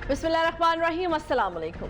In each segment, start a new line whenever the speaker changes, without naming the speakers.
बिस्मिल्लाहिर्रहमानिर्रहीम, अस्सलाम वालेकुम।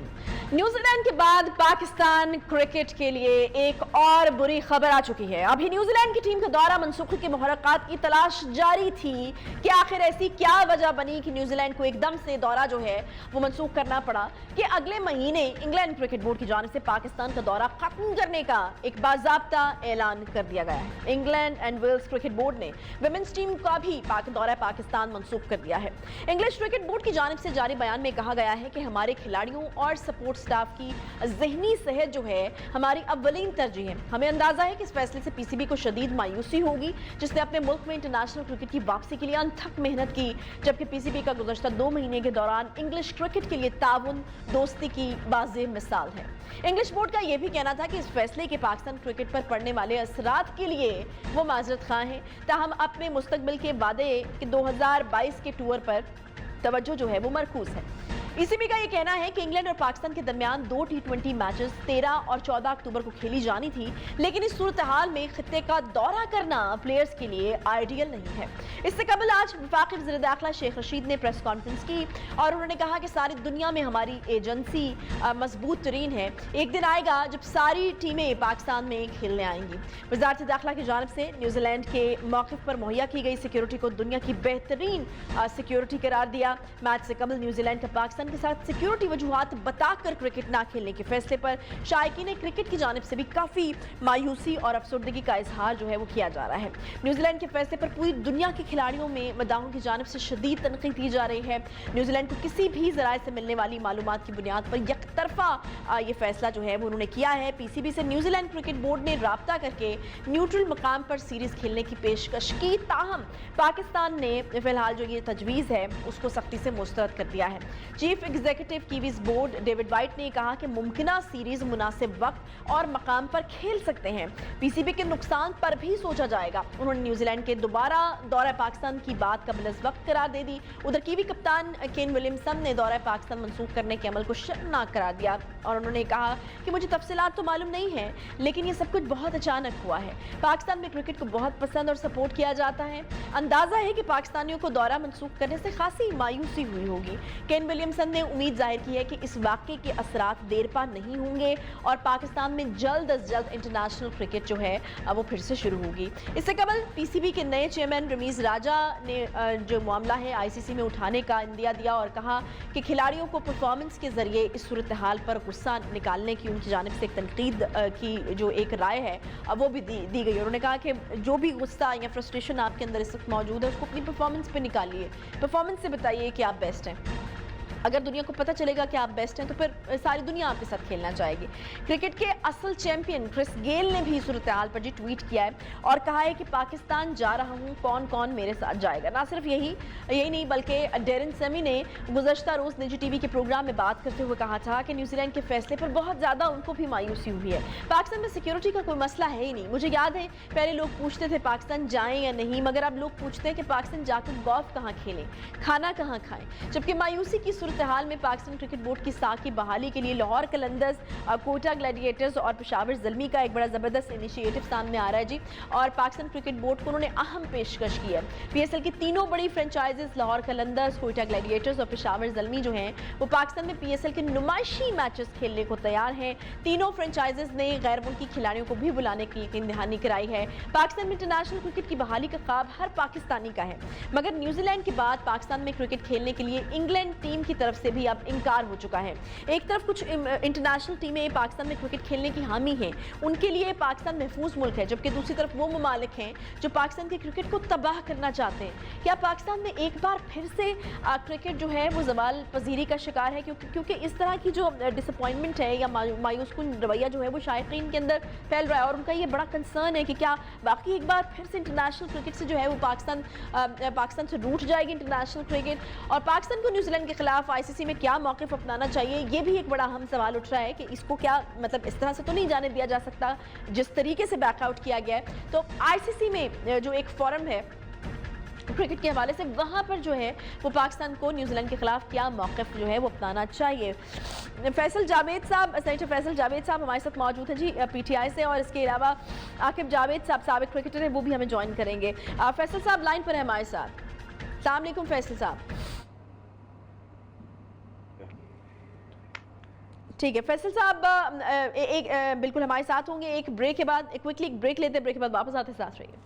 न्यूजीलैंड के बाद पाकिस्तान क्रिकेट के लिए एक और बुरी खबर आ चुकी है। अभी न्यूजीलैंड की टीम का दौरा मनसूखी के मुहर्रकात की तलाश जारी थी कि आखिर ऐसी क्या वजह बनी कि न्यूजीलैंड को एकदम से दौरा जो है वो मनसूख करना पड़ा कि अगले महीने इंग्लैंड क्रिकेट बोर्ड की जानिब से पाकिस्तान का दौरा खत्म करने का एक बाज़ाब्ता ऐलान कर दिया गया है। England and Wales cricket board ने विमेंस टीम का भी दौरा पाकिस्तान मनसूख कर दिया है। इंग्लिश क्रिकेट बोर्ड की जानिब से जारी बयान में कहा गया है कि हमारे खिलाड़ियों और सपोर्ट स्टाफ की ज़हनी सेहत जो है हमारी अव्वलीन तरजीह है। हमें अंदाजा है कि इस फैसले से पीसीबी को शदीद मायूसी होगी, जिसने अपने मुल्क में इंटरनेशनल क्रिकेट की वापसी के लिए अनथक मेहनत की, जबकि पीसीबी का गुज़श्ता 2 महीने के दौरान इंग्लिश क्रिकेट के लिए ताउन दोस्ती की वाज़ेह मिसाल है। इंग्लिश बोर्ड का यह भी कहना था कि इस फैसले के पाकिस्तान क्रिकेट पर पड़ने वाले असरात के लिए वो माजरत खां हैं, ताहम अपने मुस्तकबिल के वादे कि 2022 के टूर पर तवज्जो जो है वो मरकूज है। ईसीबी का ये कहना है कि इंग्लैंड और पाकिस्तान के दरमियान 2 T20 मैचेस 13 और 14 अक्टूबर को खेली जानी थी, लेकिन इस सूरत हाल में खित्ते का दौरा करना प्लेयर्स के लिए आइडियल नहीं है। इससे कबल आज वफाकी वज़ीर दाखिला शेख रशीद ने प्रेस कॉन्फ्रेंस की और उन्होंने कहा कि सारी दुनिया में हमारी एजेंसी मजबूत तरीन है। एक दिन आएगा जब सारी टीमें पाकिस्तान में खेलने आएंगी। वज़ारत दाखिला की जानिब से न्यूजीलैंड के मौक़िफ़ पर मुहैया की गई सिक्योरिटी को दुनिया की बेहतरीन सिक्योरिटी करार दिया। मैच से कबल न्यूजीलैंड का पाकिस्तान के साथ सिक्योरिटी वजूहात बताकर क्रिकेट ना खेलने के फैसले पर शायकीन क्रिकेट की जानिब से भी काफी मायूसी और अफसरदगी का इजहार जो है वो किया जा रहा है। न्यूजीलैंड के फैसले पर पूरी दुनिया के खिलाड़ियों में मदाहों की जानिब से शदीद तनकीद की जा रही है। न्यूजीलैंड को किसी भी ज़राए से मिलने वाली मालूमात की बुनियाद पर यकतरफा ये फैसला जो है वो उन्होंने किया है। पीसीबी से न्यूजीलैंड क्रिकेट बोर्ड ने राब्ता करके न्यूट्रल मकाम पर सीरीज खेलने की पेशकश की, ताहम पाकिस्तान ने फिलहाल जो ये तजवीज़ है उसको सख्ती से मुस्तरद कर दिया है। Chief executive Kiwis board David white ने कहा कि मुमकिना सीरीज मुनासिब वक्त और मकाम पर खेल सकते हैं, पीसीबी के नुकसान पर भी सोचा जाएगा। उन्होंने न्यूजीलैंड के दोबारा दौरा पाकिस्तान की बात कबल वक्त करार दे दी। उधर कीवी कप्तान केन विलियमसन ने दौरा पाकिस्तान मनसूख करने के अमल को शर्मनाक करार दिया और उन्होंने कहा कि मुझे तफसीलात तो मालूम नहीं है, लेकिन ये सब कुछ बहुत अचानक हुआ है। पाकिस्तान में क्रिकेट को बहुत पसंद और सपोर्ट किया जाता है। अंदाजा है कि पाकिस्तानियों को दौरा मनसूख करने से खासी मायूसी हुई होगी। केन विलियमसन ने उम्मीद जाहिर की है कि इस वाक़े के असरात देर पा नहीं होंगे और पाकिस्तान में जल्द अज जल्द इंटरनेशनल क्रिकेट जो है वो फिर से शुरू होगी। इससे कबल पीसीबी के नए चेयरमैन रमीज़ राजा ने जो मामला है आईसीसी में उठाने का इंदिया दिया और कहा कि खिलाड़ियों को परफॉर्मेंस के जरिए इस सूरत हाल पर गुस्सा निकालने की उनकी जानिब से एक तनकीद की जो एक राय है वो भी दी गई। उन्होंने कहा कि जो भी गुस्सा या फ्रस्ट्रेशन आपके अंदर इस वक्त मौजूद है उसको अपनी परफॉर्मेंस पे निकालिए, परफॉर्मेंस से बताइए कि आप बेस्ट हैं। अगर दुनिया को पता चलेगा कि आप बेस्ट हैं तो फिर सारी दुनिया आपके साथ खेलना चाहेगी। क्रिकेट के असल चैंपियन क्रिस गेल ने भी सूरत हाल पर जी ट्वीट किया है और कहा है कि पाकिस्तान जा रहा हूं, कौन कौन मेरे साथ जाएगा। ना सिर्फ यही नहीं बल्कि डेरिन सेमी ने गुज़श्ता रोज़ निजी टीवी के प्रोग्राम में बात करते हुए कहा था कि न्यूजीलैंड के फैसले पर बहुत ज़्यादा उनको भी मायूसी हुई है। पाकिस्तान में सिक्योरिटी का कोई मसला है ही नहीं। मुझे याद है पहले लोग पूछते थे पाकिस्तान जाएँ या नहीं, मगर अब लोग पूछते हैं कि पाकिस्तान जाकर गोल्फ कहाँ खेलें, खाना कहाँ खाएँ। जबकि मायूसी की सूरत हाल में पाकिस्तान क्रिकेट बोर्ड की साख की बहाली के लिए लाहौर कलंदर्स, कोटा ग्लैडिएटर्स और पेशावर ज़ल्मी का एक बड़ा ज़बरदस्त इनिशिएटिव सामने आ रहा है जी। और पाकिस्तान क्रिकेट बोर्ड को उन्होंने अहम पेशकश की है। पीएसएल की तीनों बड़ी फ्रेंचाइजेस लाहौर कलंदर्स, कोटा ग्लैडिएटर्स और पेशावर ज़ल्मी जो हैं वो पाकिस्तान में पीएसएल के नुमाइशी मैचेस खेलने को तैयार हैं। तीनों फ्रेंचाइजेस ने गैर मुल्की खिलाड़ियों को भी बुलाने की यकीन दहानी कराई है। पाकिस्तान में इंटरनेशनल क्रिकेट की बहाली का ख्वाब हर पाकिस्तानी का है, मगर न्यूजीलैंड के बाद पाकिस्तान में क्रिकेट खेलने के लिए इंग्लैंड टीम की तरफ से भी अब इनकार हो चुका है। एक तरफ कुछ इंटरनेशनल टीमें पाकिस्तान में क्रिकेट खेलने की हामी हैं, उनके लिए पाकिस्तान महफूज मुल्क है, जबकि दूसरी तरफ वो ममालिक हैं जो पाकिस्तान के क्रिकेट को तबाह करना चाहते हैं। क्या पाकिस्तान में एक बार फिर से क्रिकेट जो है वो ज़वाल पजीरी का शिकार है? क्योंकि इस तरह की जो डिसअपॉइंटमेंट है या मायूस कुन रवैया जो है वो शायकीन के अंदर फैल रहा है और उनका ये बड़ा कंसर्न है कि क्या बाकी एक बार फिर से इंटरनेशनल क्रिकेट से जो है वो पाकिस्तान से रूठ जाएगी इंटरनेशनल क्रिकेट, और पाकिस्तान को न्यूजीलैंड के खिलाफ आईसीसी में क्या मौक़िफ़ अपनाना चाहिए, ये भी एक बड़ा अहम सवाल उठ रहा है कि इसको क्या मतलब इस तरह से तो नहीं जाने दिया जा सकता जिस तरीके से बैकआउट किया गया है। तो आईसीसी में जो एक फोरम है क्रिकेट के हवाले से, वहाँ पर जो है वो पाकिस्तान को न्यूजीलैंड के खिलाफ क्या मौक़िफ़ जो है वो अपनाना चाहिए। फैसल जावेद साहब, सेनेटर फैसल जावेद साहब हमारे साथ मौजूद हैं जी पीटीआई से, और इसके अलावा आकिब जावेद साहब साबिक़ क्रिकेटर हैं, वो भी हमें ज्वाइन करेंगे। फैसल साहब लाइन पर है हमारे साथ। अस्सलाम वालेकुम फैसल साहब। ठीक है फैसल साहब, बिल्कुल हमारे साथ होंगे एक ब्रेक के बाद। क्विकली एक ब्रेक लेते हैं, ब्रेक के बाद वापस आते, साथ रहिए।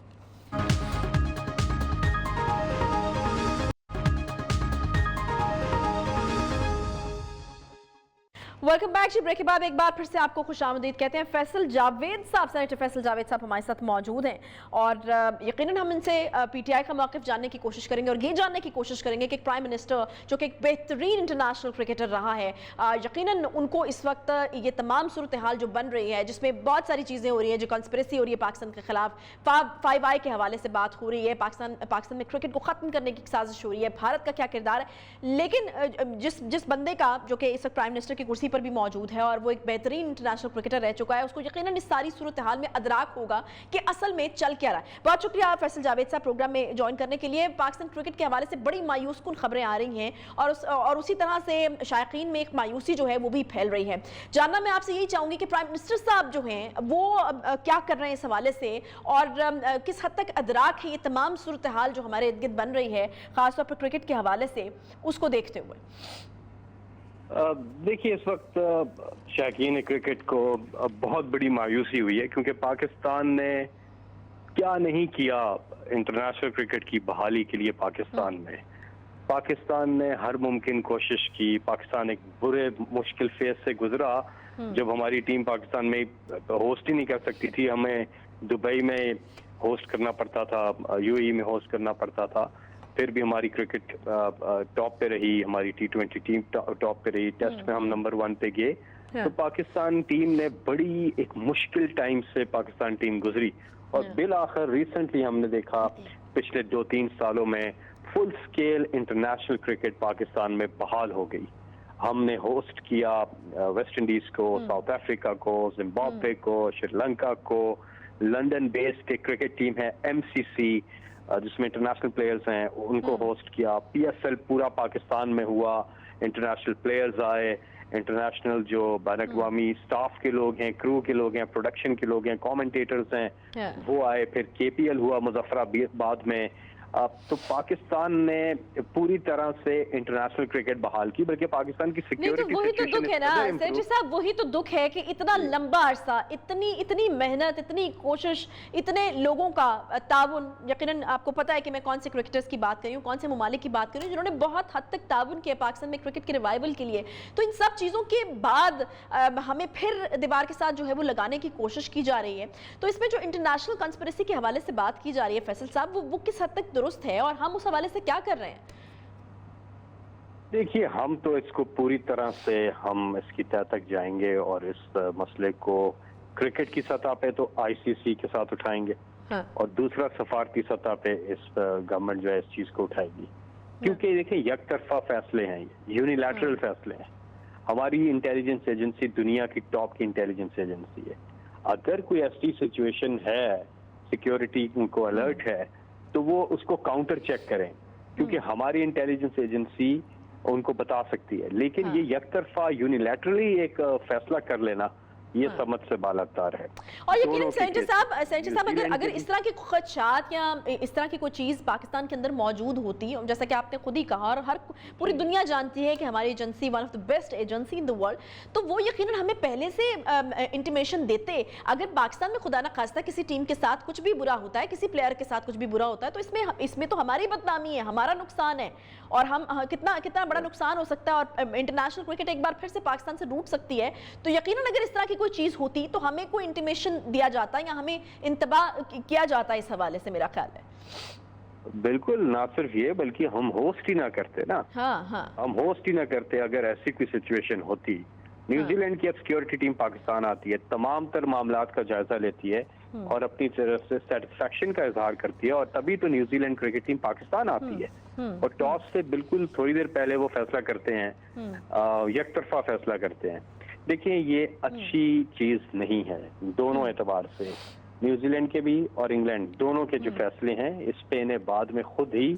वेलकम बैक जी। ब्रेक के बाद एक बार फिर से आपको खुशामदीद कहते हैं। फैसल जावेद साहब, सेनेटर फैसल जावेद साहब हमारे साथ मौजूद हैं और यकीनन हम इनसे पीटीआई का मौक़िफ़ जानने की कोशिश करेंगे और ये जानने की कोशिश करेंगे कि प्राइम मिनिस्टर जो कि एक बेहतरीन इंटरनेशनल क्रिकेटर रहा है, यकीनन उनको इस वक्त ये तमाम सूरत हाल जो बन रही है, जिसमें बहुत सारी चीज़ें हो रही हैं, जो कॉन्स्पिरेसी हो रही है पाकिस्तान के खिलाफ, 5I के हवाले से बात हो रही है, पाकिस्तान में क्रिकेट को ख़त्म करने की साजिश हो रही है, भारत का क्या किरदार है। लेकिन जिस बंदे का जो कि इस वक्त प्राइम मिनिस्टर की कुर्सी पर भी मौजूद है और वो एक बेहतरीन इंटरनेशनल क्रिकेटर रह चुका है, उसको यकीनन इस सारी सूरत हाल में अदराक होगा कि असल में चल क्या रहा है। बहुत शुक्रिया फैसल जावेद साहब प्रोग्राम में ज्वाइन करने के लिए। पाकिस्तान क्रिकेट के हवाले से बड़ी मायूस कुन खबरें आ रही हैं और उसी तरह से शायकीन में एक मायूसी जो है वो भी फैल रही है। जानना मैं आपसे यही चाहूंगी कि प्राइम मिनिस्टर साहब जो हैं वो क्या कर रहे हैं इस हवाले से और किस हद तक अदराक है ये तमाम सूरत हाल जो हमारे इर्द गिर्द बन रही है, खासतौर पर क्रिकेट के हवाले से, उसको देखते हुए।
देखिए, इस वक्त शौकीन क्रिकेट को बहुत बड़ी मायूसी हुई है क्योंकि पाकिस्तान ने क्या नहीं किया इंटरनेशनल क्रिकेट की बहाली के लिए। पाकिस्तान ने हर मुमकिन कोशिश की। पाकिस्तान एक बुरे मुश्किल फेज से गुजरा जब हमारी टीम पाकिस्तान में होस्ट ही नहीं कर सकती थी। हमें दुबई में होस्ट करना पड़ता था, यूएई में होस्ट करना पड़ता था। फिर भी हमारी क्रिकेट टॉप पे रही, हमारी T20 टीम टॉप पे रही, टेस्ट में हम नंबर 1 पे गए। तो पाकिस्तान टीम ने बड़ी एक मुश्किल टाइम से पाकिस्तान टीम गुजरी और बिल आखिर रिसेंटली हमने देखा पिछले 2-3 सालों में full scale international cricket Pakistan में बहाल हो गई। हमने होस्ट किया वेस्ट इंडीज को, साउथ अफ्रीका को, जिम्बाब्वे को, श्रीलंका को। लंदन बेस्ड एक क्रिकेट टीम है MCC जिसमें इंटरनेशनल प्लेयर्स हैं, उनको होस्ट किया। PSL पूरा पाकिस्तान में हुआ, इंटरनेशनल प्लेयर्स आए, इंटरनेशनल जो बैन-अ-अक़वामी स्टाफ के लोग हैं, क्रू के लोग हैं, प्रोडक्शन के लोग हैं, कमेंटेटर्स हैं, वो आए। फिर KPL हुआ मुजफ्फराबाद में। तो पाकिस्तान ने पूरी तरह से इंटरनेशनल क्रिकेट बहाल की, बल्कि पाकिस्तान की सिक्योरिटी
वही तो दुख है ना सेनेटर साहब, वही तो दुख है कि इतना लंबा अरसा, इतनी मेहनत, इतनी कोशिश, इतने लोगों का ताउन। यकीनन आपको पता है कि मैं कौन से क्रिकेटर्स की बात कर रही हूँ, कौन से ममालिक की बात कर रही हूँ जिन्होंने बहुत हद तक ताउन किया पाकिस्तान में क्रिकेट के रिवाइवल के लिए। तो इन सब चीज़ों के बाद हमें फिर दीवार के साथ जो है वो लगाने की कोशिश की जा रही है। तो इसमें जो इंटरनेशनल कॉन्स्पिरेसी के हवाले से बात की जा रही है फैसल साहब, वो किस हद तक दुरुस्त है और हम उस हवाले से क्या कर रहे हैं?
देखिए, हम तो इसको पूरी तरह से हम इसकी तह तक जाएंगे और इस मसले को क्रिकेट की सतह पे तो ICC के साथ उठाएंगे। हाँ। और दूसरा सफारती सतह पे इस गवर्नमेंट जो है इस चीज को उठाएगी, क्योंकि देखिए एक तरफा फैसले हैं, यूनिलैटरल फैसले हैं। हमारी इंटेलिजेंस एजेंसी दुनिया की टॉप की इंटेलिजेंस एजेंसी है। अगर कोई ऐसी सिचुएशन है, सिक्योरिटी को अलर्ट है, तो वो उसको काउंटर चेक करें, क्योंकि हमारी इंटेलिजेंस एजेंसी उनको बता सकती है। लेकिन ये एकतरफा यूनिलैटरली एक फैसला कर लेना, ये समझ से बालकदार है।
और यकीनन सेनेटर साहब अगर इस तरह के खदशात या इस तरह की कोई चीज़ पाकिस्तान के अंदर मौजूद होती, जैसा कि आपने खुद ही कहा और हर पूरी दुनिया जानती है कि हमारी agency one of the best agency in the world, तो वो यकीनन हमें पहले से इंटीमेशन देते। अगर पाकिस्तान में खुदा न खास्ता किसी टीम के साथ कुछ भी बुरा होता है, किसी प्लेयर के साथ कुछ भी बुरा होता है, तो इसमें तो हमारी बदनामी है, हमारा नुकसान है और हम कितना बड़ा नुकसान हो सकता है और इंटरनेशनल क्रिकेट एक बार फिर से पाकिस्तान से रूठ सकती है। तो यकीनन अगर इस तरह की कोई चीज होती तो हमें कोई इंटीमेशन दिया जाता या हमें इंतबाह किया जाता इस हवाले से, मेरा ख्याल है।
बिल्कुल, ना सिर्फ ये बल्कि हम होस्ट ही ना करते ना।
हाँ।
हम होस्ट ही ना करते अगर ऐसी कोई सिचुएशन होती। न्यूजीलैंड की अब सिक्योरिटी टीम पाकिस्तान आती है, तमाम तर मामलात का जायजा लेती है और अपनी तरफ से सेटिस्फेक्शन का इजहार करती है, और तभी तो न्यूजीलैंड क्रिकेट टीम पाकिस्तान आती है। और टॉस से बिल्कुल थोड़ी देर पहले वो फैसला करते हैं, एकतरफा फैसला करते हैं। देखिए, ये अच्छी चीज नहीं है दोनों एतबार से, न्यूजीलैंड के भी और इंग्लैंड दोनों के जो फैसले हैं, इस पे इन्हें बाद में खुद ही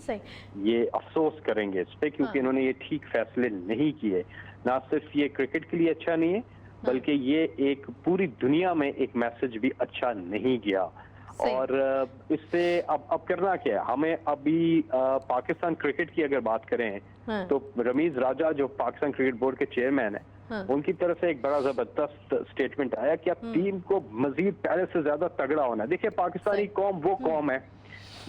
ये अफसोस करेंगे इस पे, क्योंकि इन्होंने ये ठीक फैसले नहीं किए। ना सिर्फ ये क्रिकेट के लिए अच्छा नहीं है, बल्कि ये एक पूरी दुनिया में एक मैसेज भी अच्छा नहीं गया। और इससे अब करना क्या है हमें? अभी पाकिस्तान क्रिकेट की अगर बात करें तो रमीज राजा जो पाकिस्तान क्रिकेट बोर्ड के चेयरमैन है,
हाँ।
उनकी तरफ से एक बड़ा जबरदस्त स्टेटमेंट आया कि अब टीम को मजीद पहले से ज्यादा तगड़ा होना है। देखिए, पाकिस्तानी कौम वो कौम है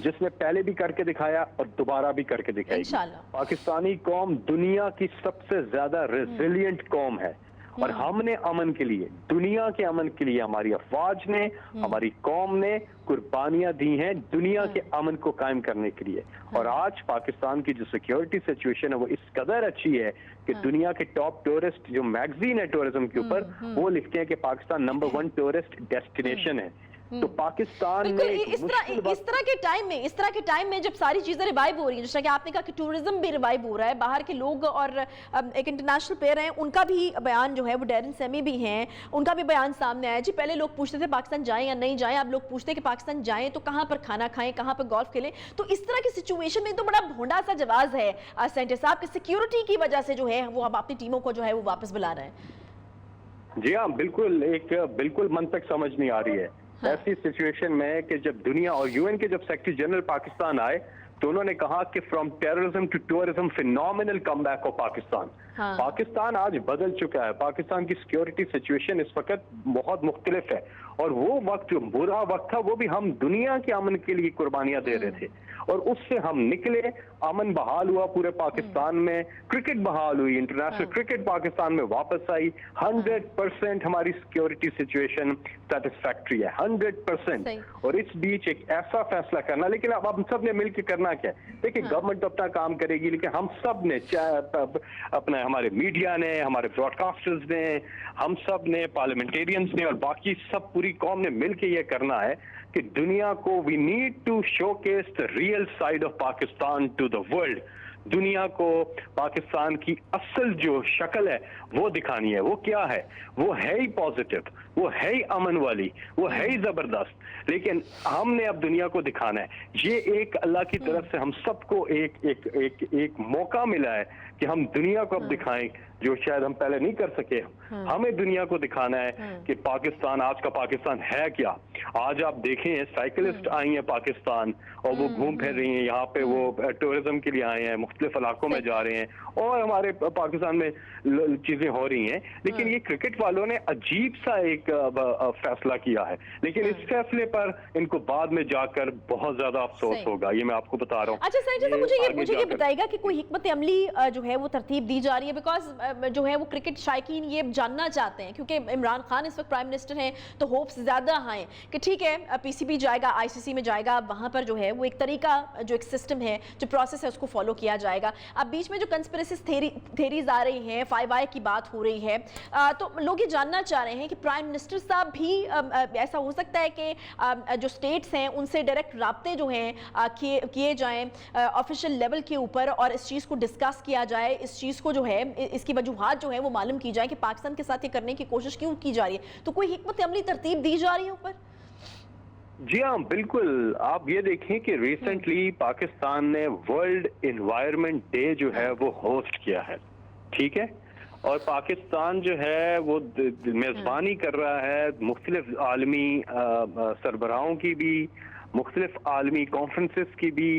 जिसने पहले भी करके दिखाया और दोबारा भी करके दिखाएगी।
इंशाल्लाह।
पाकिस्तानी कौम दुनिया की सबसे ज्यादा रेजिलियंट कौम है और हमने अमन के लिए, दुनिया के अमन के लिए हमारी अफवाज ने, हमारी कौम ने कुर्बानियां दी हैं दुनिया के अमन को कायम करने के लिए। और आज पाकिस्तान की जो सिक्योरिटी सिचुएशन है वो इस कदर अच्छी है कि दुनिया के टॉप टूरिस्ट जो मैगजीन है टूरिज्म के ऊपर, वो लिखते हैं कि पाकिस्तान नंबर 1 टूरिस्ट डेस्टिनेशन है। तो पाकिस्तान में
इस तरह के टाइम में जब सारी चीजें रिवाइव हो रही हैं, जैसा कि आपने कहा कि टूरिज्म भी रिवाइव हो रहा है, बाहर के लोग और एक इंटरनेशनल प्लेयर हैं उनका भी बयान जो है, वो डैरन सेमी भी हैं, उनका भी बयान सामने आया। जी, पहले लोग पूछते थे पाकिस्तान जाएं या नहीं जाएं, अब लोग पूछते हैं कि पाकिस्तान जाएं तो कहां पर खाना खाएं, कहां पर गोल्फ खेलें। तो इस तरह की सिचुएशन में तो बड़ा भोंडा सा जवाब है सेंटर साहब की सिक्योरिटी की वजह से जो है वो अब अपनी टीमों को जो है वो वापस बुला रहे हैं।
जी हाँ, बिल्कुल मंतक समझ नहीं आ रही है। हाँ। ऐसी सिचुएशन में कि जब दुनिया और यूएन के जब सेक्रेटरी जनरल पाकिस्तान आए तो उन्होंने कहा कि from terrorism to tourism phenomenal comeback of Pakistan. हाँ। पाकिस्तान आज बदल चुका है। पाकिस्तान की सिक्योरिटी सिचुएशन इस वक्त बहुत मुख्तलिफ है और वो वक्त जो बुरा वक्त था वो भी हम दुनिया के अमन के लिए कुर्बानियां दे रहे थे और उससे हम निकले। अमन बहाल हुआ पूरे पाकिस्तान में, क्रिकेट बहाल हुई, इंटरनेशनल क्रिकेट पाकिस्तान में वापस आई। 100% हमारी सिक्योरिटी सिचुएशन सेटिस्फैक्ट्री है, 100%। और इस बीच एक ऐसा फैसला करना, लेकिन अब हम सब ने मिलकर करना क्या है? देखिए, गवर्नमेंट अपना काम करेगी, लेकिन हम सब ने, अपने हमारे मीडिया ने, हमारे ब्रॉडकास्टर्स ने, हम सब ने, पार्लियामेंटेरियंस ने और बाकी सब पूरी कौम ने मिलकर ये करना है कि दुनिया को we need to showcase the real side of Pakistan to the world. दुनिया को पाकिस्तान की असल जो शक्ल है वो दिखानी है। वो क्या है? वो है ही पॉजिटिव, वो है ही अमन वाली, वो है ही जबरदस्त। लेकिन हमने अब दुनिया को दिखाना है। ये एक अल्लाह की तरफ से हम सबको एक मौका मिला है कि हम दुनिया को अब दिखाएं जो शायद हम पहले नहीं कर सके। हमें दुनिया को दिखाना है कि पाकिस्तान, आज का पाकिस्तान है क्या। आज आप देखें, साइकिलिस्ट आई हैं पाकिस्तान और वो घूम फिर रही हैं यहाँ पे, वो टूरिज्म के लिए आए हैं, मुख्तलिफ इलाकों में जा रहे हैं और हमारे पाकिस्तान में चीजें हो रही हैं। लेकिन ये क्रिकेट वालों ने अजीब सा एक फैसला किया है, लेकिन इस फैसले पर इनको बाद में जाकर बहुत ज्यादा अफसोस होगा, ये मैं आपको बता रहा हूँ।
अच्छा सर, जैसा मुझे ये बताइएगा कि कोई हिकमत अमली जो है वो तरतीब दी जा रही है, बिकॉज जो है वो क्रिकेट शायकीन ये जानना चाहते हैं, क्योंकि इमरान खान इस वक्त प्राइम मिनिस्टर हैं तो होप्स ज्यादा हैं कि ठीक है पीसीबी जाएगा, आईसीसी में जाएगा, वहां पर जो है वो एक तरीका, जो एक सिस्टम है, जो प्रोसेस है उसको फॉलो किया जाएगा। अब बीच में जो कंस्पिरेसी थेरीज आ रही हैं, 5i की बात हो रही है, तो लोग ये जानना चाह रहे हैं कि प्राइम मिनिस्टर साहब भी ऐसा हो सकता है कि जो स्टेट्स हैं उनसे डायरेक्ट राब्ते जो हैं किए जाएं ऑफिशियल लेवल के ऊपर और इस चीज़ को डिस्कस किया जाए, इस चीज़ को जो है इसकी वजूहात जो है वो मालूम की जाए कि पाकिस्तान के साथ ये करने की कोशिश क्यों की जा रही है। तो कोई हिकमत अमली तरतीब दी जा रही है ऊपर?
जी हाँ, बिल्कुल। आप ये देखें कि रिसेंटली पाकिस्तान ने वर्ल्ड एनवायरनमेंट डे जो है वो होस्ट किया है, ठीक है, और पाकिस्तान जो है वो मेज़बानी कर रहा है मुख्तलिफ आलमी सरबराहों की भी, मुख्तलिफ आलमी कॉन्फ्रेंसेस की भी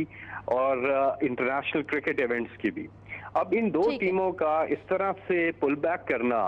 और इंटरनेशनल क्रिकेट इवेंट्स की भी। अब इन दो टीमों का इस तरह से पुल बैक करना,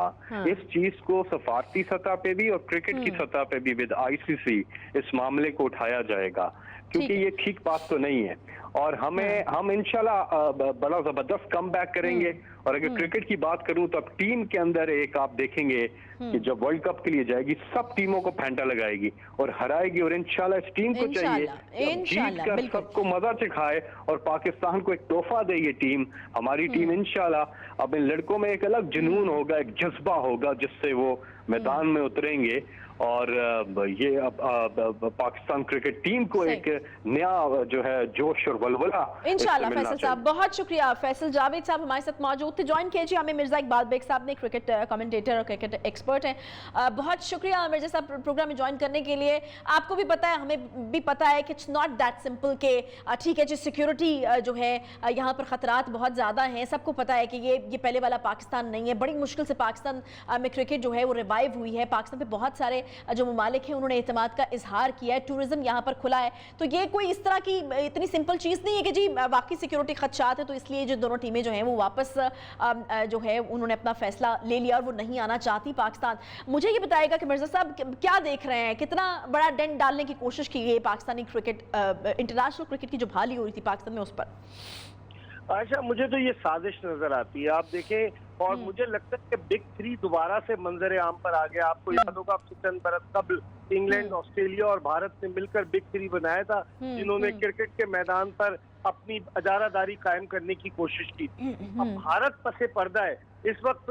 इस चीज को सफारती सतह पे भी और क्रिकेट की सतह पे भी विद आईसीसी इस मामले को उठाया जाएगा, क्योंकि ये ठीक बात तो नहीं है। और हम इंशाल्लाह बड़ा जबरदस्त कम बैक करेंगे। और अगर क्रिकेट की बात करूं तो अब टीम के अंदर एक आप देखेंगे कि जब वर्ल्ड कप के लिए जाएगी सब टीमों को फेंटा लगाएगी और हराएगी, और इंशाल्लाह इस टीम को चाहिए जीत कर सबको मजा चखाए और पाकिस्तान को एक तोहफा दे ये टीम, हमारी टीम इंशाल्लाह। अब इन लड़कों में एक अलग जुनून होगा, एक जज्बा होगा जिससे वो मैदान में उतरेंगे और ये पाकिस्तान क्रिकेट टीम को एक नया जो है जोश और वलवला
इंशाल्लाह। फैसल साहब बहुत शुक्रिया। फैसल जावेद साहब हमारे साथ मौजूद थे। ज्वाइन कीजिए हमें मिर्जा इकबाल बेग साहब ने, क्रिकेट कमेंटेटर और क्रिकेट एक्सपर्ट हैं। बहुत शुक्रिया मिर्जा साहब प्रोग्राम में ज्वाइन करने के लिए। आपको भी पता है, हमें भी पता है कि इट्स नॉट दैट सिंपल के ठीक है जी सिक्योरिटी जो है यहाँ पर खतरात बहुत ज़्यादा हैं, सबको पता है कि ये पहले वाला पाकिस्तान नहीं है। बड़ी मुश्किल से पाकिस्तान में क्रिकेट जो है वो रिवाइव रिवाइव हुई है, पाकिस्तान पे बहुत सारे जो ममालिक हैं उन्होंने एतमाद का इजहार किया है, टूरिज्म यहाँ पर खुला है, तो ये कोई इस तरह की इतनी सिंपल चीज़ नहीं है कि जी वाकई सिक्योरिटी खदशात है तो इसलिए जो दोनों टीमें जो हैं वो वापस जो है उन्होंने अपना फैसला ले लिया और वो नहीं आना चाहती पाकिस्तान। मुझे ये बताएगा कि मिर्जा साहब क्या देख रहे हैं, कितना बड़ा डेंट डालने की कोशिश की गई पाकिस्तानी क्रिकेट, इंटरनेशनल क्रिकेट की जो बहाली हो रही थी पाकिस्तान में उस पर?
आयशा, मुझे तो ये साजिश नजर आती है। आप देखें, और मुझे लगता है कि बिग थ्री दोबारा से मंजर आम पर आ गया। आपको याद होगा पिछले चंद बरस कबल इंग्लैंड, ऑस्ट्रेलिया और भारत ने मिलकर बिग थ्री बनाया था, जिन्होंने क्रिकेट के मैदान पर अपनी अजारादारी कायम करने की कोशिश की थी। अब भारत पसे पर्दा है, इस वक्त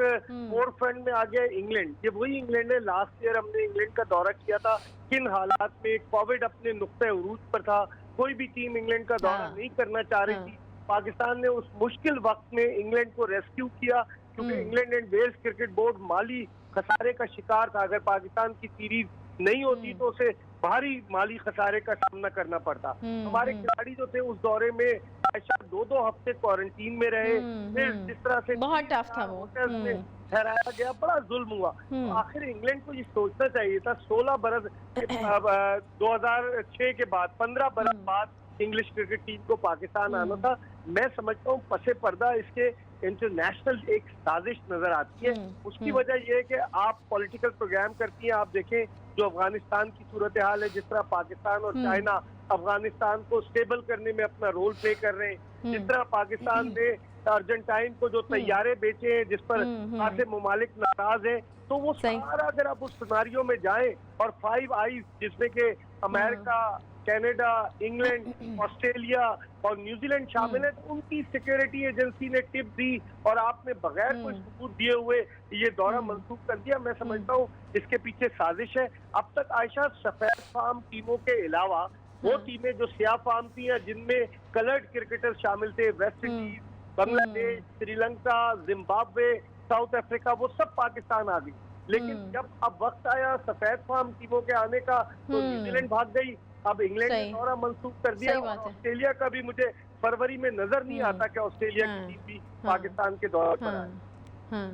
फोर फ्रंट में आ गया इंग्लैंड। ये वही इंग्लैंड है, लास्ट ईयर हमने इंग्लैंड का दौरा किया था, किन हालात में, कोविड अपने नुक्ते उरूज पर था, कोई भी टीम इंग्लैंड का दौरा नहीं करना चाह रही थी। पाकिस्तान ने उस मुश्किल वक्त में इंग्लैंड को रेस्क्यू किया, क्योंकि England and Wales cricket board माली खसारे का शिकार था। अगर पाकिस्तान की सीरीज नहीं होती तो उसे भारी माली खसारे का सामना करना पड़ता। हमारे खिलाड़ी जो थे उस दौरे में ऐसा 2-2 हफ्ते क्वारंटीन में रहे, फिर जिस तरह से
बहुत टफ था वो
ठहराया गया, बड़ा जुल्म हुआ। तो आखिर इंग्लैंड को ये सोचना चाहिए था, 16 बरस 2006 के बाद 15 बरस बाद इंग्लिश क्रिकेट टीम को पाकिस्तान आना था। मैं समझता हूँ पसे पर्दा इसके इंटरनेशनल एक साजिश नजर आती है। उसकी वजह यह है कि आप पॉलिटिकल प्रोग्राम करती हैं। आप देखें जो अफगानिस्तान की सूरत हाल है, जिस तरह पाकिस्तान और चाइना अफगानिस्तान को स्टेबल करने में अपना रोल प्ले कर रहे हैं, जिस तरह पाकिस्तान ने अर्जेंटाइन को जो तैयारे बेचे हैं जिस पर खासे ममालिक नाराज हैं, तो वो सारा अगर आप उस सिनारियो में जाएं और 5 आईज जिसमें के अमेरिका, कनाडा, इंग्लैंड, ऑस्ट्रेलिया और न्यूजीलैंड शामिल है, तो उनकी सिक्योरिटी एजेंसी ने टिप दी और आपने बगैर कोई सबूत दिए हुए ये दौरा मंसूख कर दिया। मैं समझता हूँ इसके पीछे साजिश है। अब तक आयशा सफेद फार्म टीमों के अलावा वो टीमें जो स्याह फार्म थी जिनमें कलर्ड क्रिकेटर शामिल थे, West Indies, Bangladesh, Sri Lanka, Zimbabwe, south Africa, वो सब पाकिस्तान आ गई। लेकिन जब अब वक्त आया सफेद फार्म टीमों के आने का तो न्यूजीलैंड भाग गई। अब इंग्लैंड ने दौरा मंसूख कर दिया और ऑस्ट्रेलिया का भी मुझे फरवरी में नजर नहीं आता कि ऑस्ट्रेलिया की टीम भी पाकिस्तान के दौरे पर आए।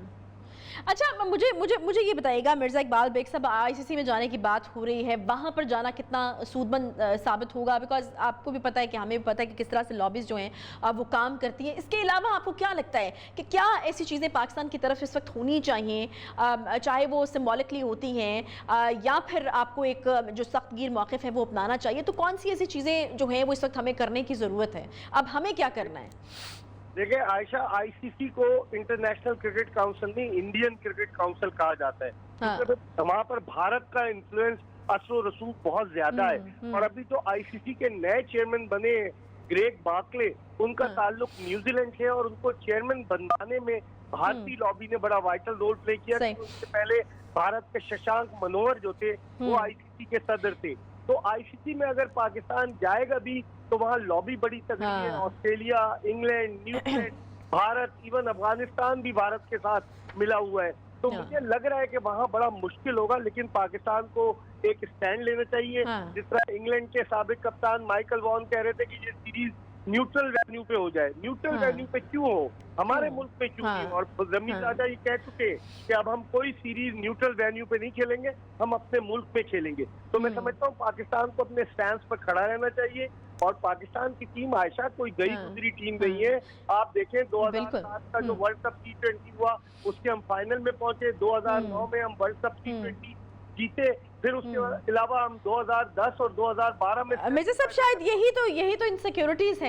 अच्छा, मुझे ये बताइएगा मिर्जा इकबाल बेग साहब, आईसीसी में जाने की बात हो रही है, वहाँ पर जाना कितना सूदमंद साबित होगा? बिकॉज आपको भी पता है कि हमें भी पता है कि किस तरह से लॉबीज जो हैं वो काम करती हैं। इसके अलावा आपको क्या लगता है कि क्या ऐसी चीज़ें पाकिस्तान की तरफ इस वक्त होनी चाहिए, चाहे वो सिम्बॉलिकली होती हैं या फिर आपको एक जो सख्त गिर मौक़िफ़ है वो अपनाना चाहिए? तो कौन सी ऐसी चीज़ें जो हैं वो इस वक्त हमें करने की ज़रूरत है? अब हमें क्या करना है?
देखिए आयशा, आईसीसी को इंटरनेशनल क्रिकेट काउंसिल नहीं, इंडियन क्रिकेट काउंसिल कहा जाता है। वहाँ पर भारत का इन्फ्लुएंस असर रसूख बहुत ज्यादा है। और अभी तो आईसीसी के नए चेयरमैन बने ग्रेग बार्कले, उनका ताल्लुक न्यूजीलैंड से, और उनको चेयरमैन बनाने में भारतीय लॉबी ने बड़ा वाइटल रोल प्ले किया। उससे पहले भारत के शशांक मनोहर जो थे वो आईसीसी के सदर थे। तो आईसीसी में अगर पाकिस्तान जाएगा भी तो वहाँ लॉबी बड़ी तगड़ी है। Australia, England, New Zealand, Bharat, even Afghanistan भी भारत के साथ मिला हुआ है। तो मुझे लग रहा है कि वहाँ बड़ा मुश्किल होगा, लेकिन पाकिस्तान को एक स्टैंड लेना चाहिए। जिस तरह इंग्लैंड के साबिक कप्तान माइकल वॉन कह रहे थे कि ये सीरीज न्यूट्रल वेन्यू पे हो जाए। न्यूट्रल वेन्यू पे क्यों हो, हमारे मुल्क पे क्यों नहीं? और जमीन राजा ये कह चुके कि अब हम कोई सीरीज न्यूट्रल वेन्यू पे नहीं खेलेंगे, हम अपने मुल्क पे खेलेंगे। तो मैं समझता हूँ पाकिस्तान को अपने स्टैंड पर खड़ा रहना चाहिए। और पाकिस्तान की टीम आयशा कोई गई गुजरी टीम नहीं है। आप देखें 2007 का जो वर्ल्ड कप T20 हुआ उसके हम फाइनल में पहुंचे, 2009 में हम वर्ल्ड कप T20 जीते, फिर उसके अलावा हम 2010 और 2012 में।
मिर्जा साहब शायद यही तो इनसिक्योरिटीज़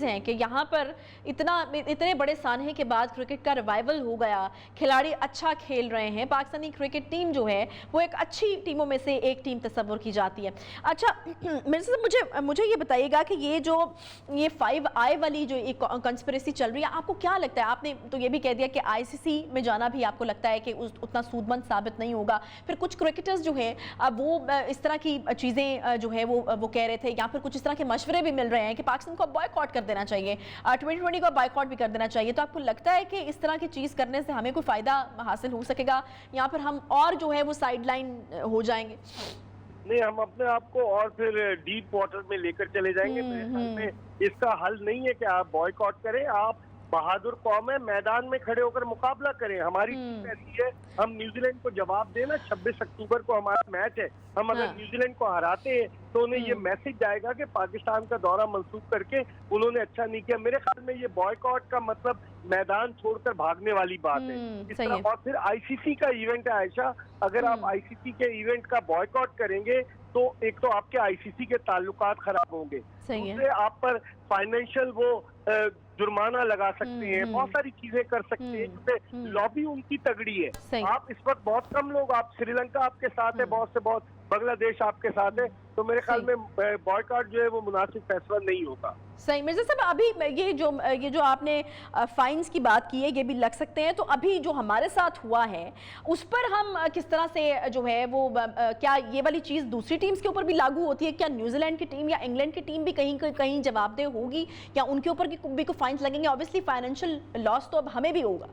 हैं कि यहाँ पर इतने बड़े सानहे के बाद क्रिकेट का रिवाइवल हो गया, खिलाड़ी अच्छा खेल रहे हैं, पाकिस्तानी क्रिकेट टीम जो है वो एक अच्छी टीमों में से एक टीम तस्वुर की जाती है। अच्छा मिर्जा साहब, मुझे ये बताइएगा कि ये 5 वाली जो एक कंस्पिरेसी चल रही है, आपको क्या लगता है? आपने तो ये भी कह दिया कि आईसीसी में जाना भी आपको लगता है कि उतना सूदमंद साबित नहीं होगा। फिर कुछ क्रिकेटर्स जो है अब वो इस तरह की चीज़ें जो है वो कह रहे थे, या फिर कुछ इस तरह के मशवरे भी मिल रहे हैं कि पाकिस्तान को बॉयकॉट कर देना चाहिए, 2020 को बॉयकॉट भी कर देना चाहिए। तो आपको लगता है कि इस तरह की चीज़ करने से हमें कोई फ़ायदा हासिल हो सकेगा या फिर हम और जो है वो साइडलाइन हो जाएंगे?
नहीं, हम अपने आप को और फिर डीप वाटर में लेकर चले जाएंगे। मेरे ख्याल में इसका हल नहीं है कि आप बॉयकॉट करें, आप बहादुर कौम है, मैदान में खड़े होकर मुकाबला करें। हमारी टीम ऐसी है, हम न्यूजीलैंड को जवाब देना। 26 अक्टूबर को हमारा मैच है, हम अगर न्यूजीलैंड को हराते हैं तो उन्हें ये मैसेज जाएगा कि पाकिस्तान का दौरा मंसूख करके उन्होंने अच्छा नहीं किया। मेरे ख्याल में ये बॉयकॉट का मतलब मैदान छोड़कर भागने वाली बात है। इस तरह, और फिर आईसीसी का इवेंट है आयशा, अगर आप आईसीसी के इवेंट का बॉयकॉट करेंगे तो एक तो आपके आईसीसी के ताल्लुकात खराब होंगे, दूसरे आप पर फाइनेंशियल वो जुर्माना लगा सकते हैं, बहुत सारी चीजें कर सकते हैं, क्योंकि लॉबी उनकी तगड़ी है। आप इस वक्त बहुत कम लोग, आप श्रीलंका आपके साथ है, बहुत से बहुत बांग्लादेश आपके साथ है, तो मेरे ख्याल में बॉयकॉट जो है वो मुनासिब फैसला नहीं होगा।
सही। मिर्जा साहब, अभी ये जो आपने फाइन्स की बात की है, ये भी लग सकते हैं, तो अभी जो हमारे साथ हुआ है उस पर हम किस तरह से जो है वो क्या ये वाली चीज़ दूसरी टीम्स के ऊपर भी लागू होती है? क्या न्यूजीलैंड की टीम या इंग्लैंड की टीम भी कहीं जवाबदेह होगी या उनके ऊपर भी कोई फाइन्स लगेंगे? ऑब्वियसली फाइनेंशियल लॉस तो अब हमें भी होगा।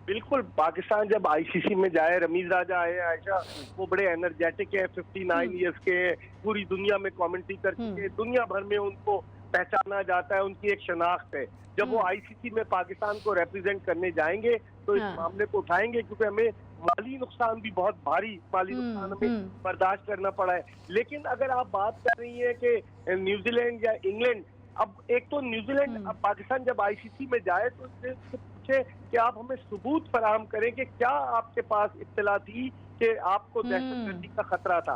बिल्कुल, पाकिस्तान जब आईसीसी में जाए, रमीज राजा आए आयशा, वो बड़े एनर्जेटिक है, 59 ईयर्स के, पूरी दुनिया में कमेंट्री कर चुके, दुनिया भर में उनको पहचाना जाता है, उनकी एक शनाख्त है। जब वो आईसीसी में पाकिस्तान को रिप्रेजेंट करने जाएंगे तो इस मामले को उठाएंगे, क्योंकि हमें माली नुकसान भी, बहुत भारी माली नुकसान हमें बर्दाश्त करना पड़ा है। लेकिन अगर आप बात कर रही है कि न्यूजीलैंड या इंग्लैंड, अब एक तो न्यूजीलैंड, अब पाकिस्तान जब आईसीसी में जाए तो उससे पूछे कि आप हमें सबूत फराहम करें कि क्या आपके पास इत्तला थी कि आपको दहशतगर्दी का खतरा था।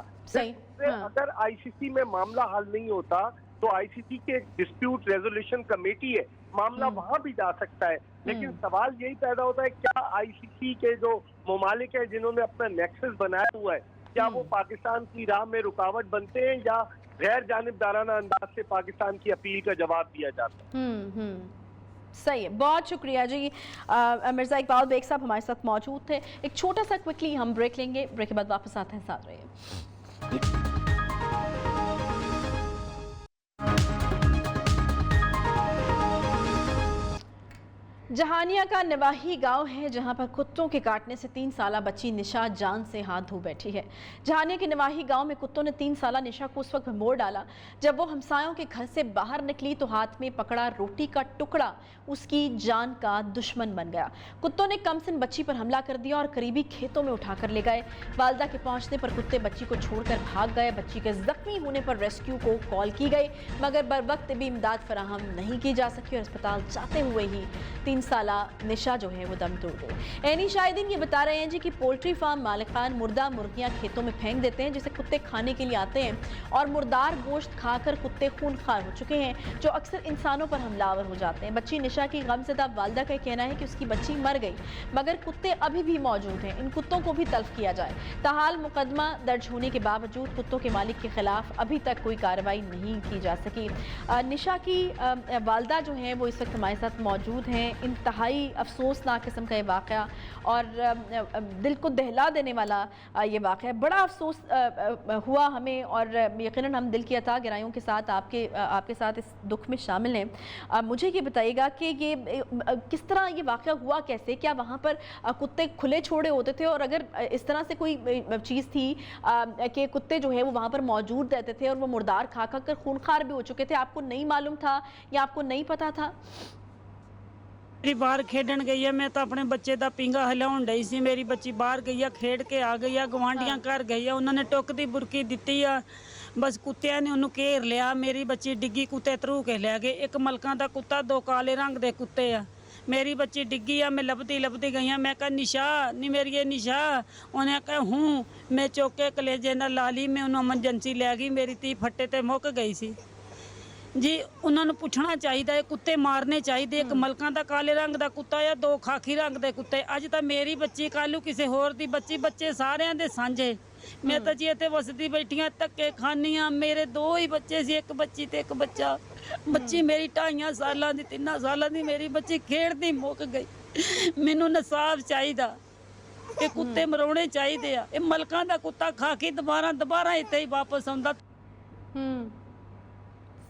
अगर आईसीसी में मामला हल नहीं होता तो आईसीसी के एक डिस्प्यूट रेजोल्यूशन कमेटी है, मामला वहां भी जा सकता है। लेकिन सवाल यही पैदा होता है, क्या आईसीसी के जो ममालिक है जिन्होंने अपना नेक्सस बनाया हुआ है, क्या वो पाकिस्तान की राह में रुकावट बनते हैं या गैर जानिबदाराना अंदाज से पाकिस्तान की अपील का जवाब दिया जाता है?
सही है, बहुत शुक्रिया जी। मिर्ज़ा इकबाल बेग साहब हमारे साथ मौजूद थे। एक छोटा सा क्विकली हम ब्रेक लेंगे, ब्रेक के बाद वापस आते हैं, साथ रहिए। जहानिया का नवाही गांव है जहां पर कुत्तों के काटने से 3 साला बच्ची निशा जान से हाथ धो बैठी है। जहानिया के नवाही गांव में कुत्तों ने 3 साला निशा को उस वक्त मोड़ डाला जब वो हमसायों के घर से बाहर निकली तो हाथ में पकड़ा रोटी का टुकड़ा उसकी जान का दुश्मन बन गया। कुत्तों ने कमसिन बच्ची पर हमला कर दिया और करीबी खेतों में उठाकर ले गए। वालदा के पहुंचने पर कुत्ते बच्ची को छोड़कर भाग गए। बच्ची के जख्मी होने पर रेस्क्यू को कॉल की गई, मगर बर वक्त भी इमदाद फराहम नहीं की जा सकी और अस्पताल जाते हुए ही 3 साला निशा जो है वो दम तोड़ गई। एनी शाहिदीन ये बता रहे हैं जी कि पोल्ट्री फार्म मालिकान मुर्दा मुर्गियां खेतों में फेंक देते हैं जिसे कुत्ते खाने के लिए आते हैं और मुर्दार गोश्त खाकर कुत्ते खूनखार हो चुके हैं जो अक्सर इंसानों पर हमलावर हो जाते हैं। बच्ची निशा की गमज़दा वालिदा का कहना है कि उसकी बच्ची मर गई मगर कुत्ते अभी भी मौजूद हैं, इन कुत्तों को भी तल्फ किया जाए। ताहाल मुकदमा दर्ज होने के बावजूद कुत्तों के मालिक के खिलाफ अभी तक कोई कार्रवाई नहीं की जा सकी। निशा की वालिदा जो है वो इस वक्त हमारे साथ मौजूद हैं। इंतहाई अफसोसनाक किस्म का ये वाक़या और दिल को दहला देने वाला ये वाक़या, बड़ा अफसोस हुआ हमें और यकीनन हम दिल की अता गहराइयों के साथ आपके साथ इस दुख में शामिल हैं। मुझे ये बताइएगा कि ये किस तरह ये वाक़या हुआ, कैसे, क्या वहाँ पर कुत्ते खुले छोड़े होते थे और अगर इस तरह से कोई चीज़ थी कि कुत्ते जो है वो वहाँ पर मौजूद रहते थे और वो मुर्दार खा कर खूनखार भी हो चुके थे, आपको नहीं मालूम था या आपको नहीं पता था?
मेरी बाहर खेडन गई है, मैं तो अपने बच्चे का पिंगा हिलाउन डई सी। मेरी बच्ची बाहर गई है, खेड के आ गई है, गवांढियां घर गई है, उन्होंने टुकदी बुरकी दी है, बस कुत्तिया ने उन्होंने घेर लिया। मेरी बच्ची डिग्गी, कुत्ते तरू के लै गए। एक मलका का कुत्ता, 2 काले रंग के कुत्ते आ। मेरी बच्ची डिग्गी आ, मैं लभदी गई हाँ, मैं कहा निशा नी मेरी ये निशा, उन्हें कहा हूँ, मैं चौके कलेजे न ला ली, मैं उन्होंने एमरजेंसी लै गई। मेरी धी फट्टे ते मुक गई सी जी। उन्होंने पूछना चाहिए, कुत्ते मारने चाहिए। एक मलका का काले रंग का कुत्ता या 2 खाकी रंग के कुत्ते। अज तो मेरी बच्ची, कल किसी होर दी बच्ची, बच्चे सारिਆਂ ਦੇ साझे। मैं तो जी इतने वसदी बैठियां, धक्के खानियां। मेरे 2 ही बच्चे सी, एक बच्ची ते एक बच्चा। बच्ची मेरी 2.5 साल की, 3 साल की मेरी बच्ची खेड़ती मुक गई। मैनू इंसाफ चाहिए कि कुत्ते मराने चाहिए आ। मलका का कुत्ता खाकी दोबारा इतने ही वापस आंदा।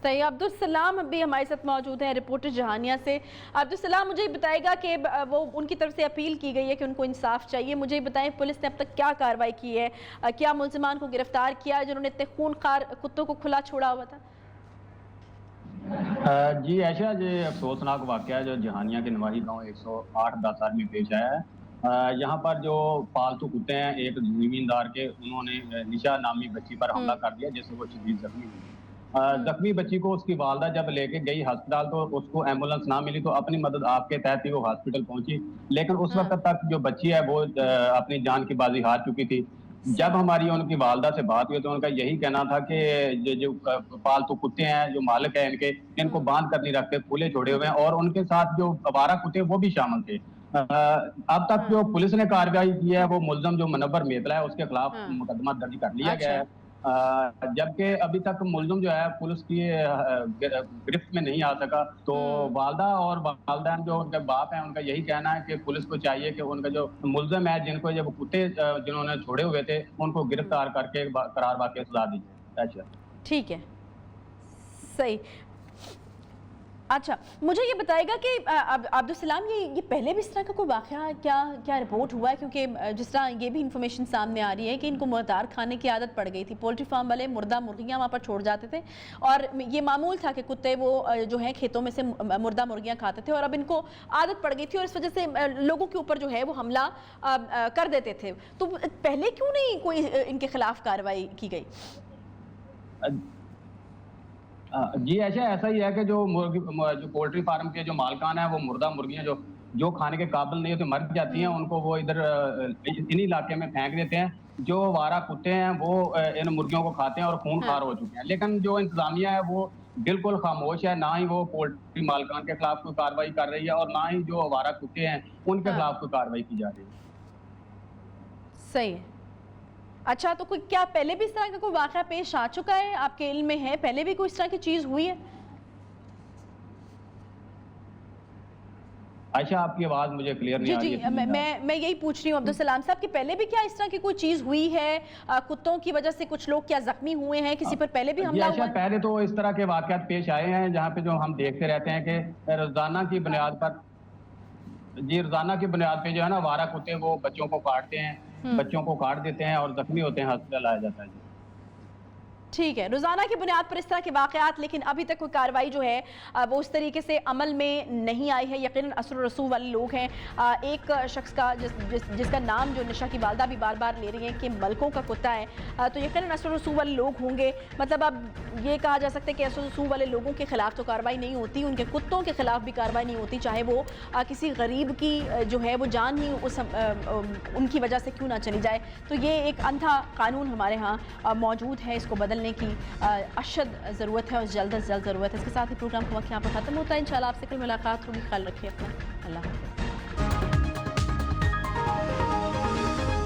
सही। अब्दुल सलाम भी हमारे साथ मौजूद हैं, रिपोर्टर जहानिया से। अब्दुल सलाम, मुझे बताएगा कि वो उनकी तरफ से अपील की गई है कि उनको इंसाफ चाहिए। मुझे बताएं पुलिस ने अब तक क्या कार्रवाई की है, क्या मुल्ज़िमान को गिरफ्तार किया है जिन्होंने इतने खूनखार कुत्तों को खुला छोड़ा हुआ था?
जी ऐशा, ये अफसोसनाक वाक़या जो जहानिया के नवाही गांव 108-10 में पेश आया है। यहाँ पर जो पालतू कुत्ते हैं, एक ज़मींदार के, उन्होंने निशा नामी बच्ची पर हमला कर दिया, जिससे वो शदीद जख्मी हुई। जख्मी बच्ची को उसकी वालदा जब लेके गई अस्पताल तो उसको एम्बुलेंस ना मिली, तो अपनी मदद आपके तहत ही वो हॉस्पिटल पहुंची, लेकिन उस वक्त तक जो बच्ची है वो अपनी जान की बाजी हार चुकी थी। जब हमारी उनकी वालदा से बात हुई तो उनका यही कहना था कि जो पालतू कुत्ते हैं, जो मालिक है इनको बांध कर नहीं रखते, खुले छोड़े हुए हैं, और उनके साथ जो आवारा कुत्ते वो भी शामिल थे। अब तक जो पुलिस ने कार्रवाई की है वो मुलजम जो मुनव्वर मेतला है उसके खिलाफ मुकदमा दर्ज कर लिया गया है, जबकि अभी तक मुलजम जो है पुलिस की गिरफ्त में नहीं आ सका। तो वालदा और वालदैन जो उनके बाप हैं, उनका यही कहना है कि पुलिस को चाहिए कि उनका जो मुलजम है, जिनको जब कुत्ते जिन्होंने छोड़े हुए थे, उनको गिरफ्तार करके करार वाक़ई सजा दी जाए। अच्छा,
ठीक है, सही। अच्छा, मुझे ये बताएगा कि अब्दुल सलाम, ये पहले भी इस तरह का कोई वाक़या क्या रिपोर्ट हुआ है? क्योंकि जिस तरह ये भी इंफॉर्मेशन सामने आ रही है कि इनको मुर्दार खाने की आदत पड़ गई थी, पोल्ट्री फार्म वाले मुर्दा मुर्गियाँ वहाँ पर छोड़ जाते थे, और ये मामूल था कि कुत्ते वो जो है खेतों में से मुर्दा मुर्गियाँ खाते थे, और अब इनको आदत पड़ गई थी और इस वजह से लोगों के ऊपर जो है वो हमला कर देते थे। तो पहले क्यों नहीं कोई इनके खिलाफ कार्रवाई की गई?
जी ऐसा ही है कि जो पोल्ट्री फार्म के जो मालकान है, वो मुर्दा मुर्गियां जो खाने के काबिल नहीं होती, मर जाती हैं, उनको वो इधर इन्हीं इलाके में फेंक देते हैं। जो आवारा कुत्ते हैं वो इन मुर्गियों को खाते हैं और खूनखार हो चुके हैं, लेकिन जो इंतजामिया है वो बिल्कुल खामोश है, ना ही वो पोल्ट्री मालकान के खिलाफ कोई कार्रवाई कर रही है और ना ही जो आवारा कुत्ते हैं उनके खिलाफ कोई कार्रवाई की जा रही है।
सही है। अच्छा, तो कोई क्या पहले भी इस तरह का कोई वाक़या पेश आ चुका है, आपके इल्म में है? पहले भी कोई इस तरह की चीज़ हुई है?
आयशा, आपकी आवाज़ मुझे क्लियर नहीं आ रही है।
मैं यही पूछ रही हूँ अब्दुल सलाम साहब कि पहले भी क्या इस तरह की कोई चीज़ हुई है? कुत्तों की वजह से कुछ लोग क्या जख्मी हुए हैं? किसी पर पहले भी हमला हुआ है?
पहले तो इस तरह के वाक़यात पेश आए हैं, जहाँ पे जो हम देखते रहते हैं कि रोज़ाना की बुनियाद पर रोज़ाना की बुनियाद पे जो है ना, आवारा कुत्ते वो बच्चों को काटते हैं, बच्चों को काट देते हैं और जख्मी होते हैं, हॉस्पिटल लाया जाता है।
ठीक है, रोज़ाना की बुनियाद पर इस तरह के वाक़यात, लेकिन अभी तक कोई कार्रवाई जो है वो उस तरीके से अमल में नहीं आई है। यकीनन असर रसूल वाले लोग हैं। एक शख्स का जिसका नाम जो निशा की वालदा भी बार बार ले रही हैं कि मलकों का कुत्ता है, तो यकीनन असर रसूल वाले लोग होंगे। मतलब अब ये कहा जा सकता है कि असर रसूल वाले लोगों के खिलाफ तो कार्रवाई नहीं होती, उनके कुत्तों के खिलाफ भी कार्रवाई नहीं होती, चाहे वो किसी गरीब की जो है वो जान ही उनकी वजह से क्यों ना चली जाए। तो ये एक अंधा कानून हमारे यहाँ मौजूद है, इसको बदलने की अशद ज़रूरत है और जल्द अज जल्द ज़रूरत है। इसके साथ ही प्रोग्राम का वक्त यहाँ पर ख़त्म होता है। इंशाल्लाह आपसे कल मुलाकात होगी। ख्याल रखिए अपना। अल्लाह।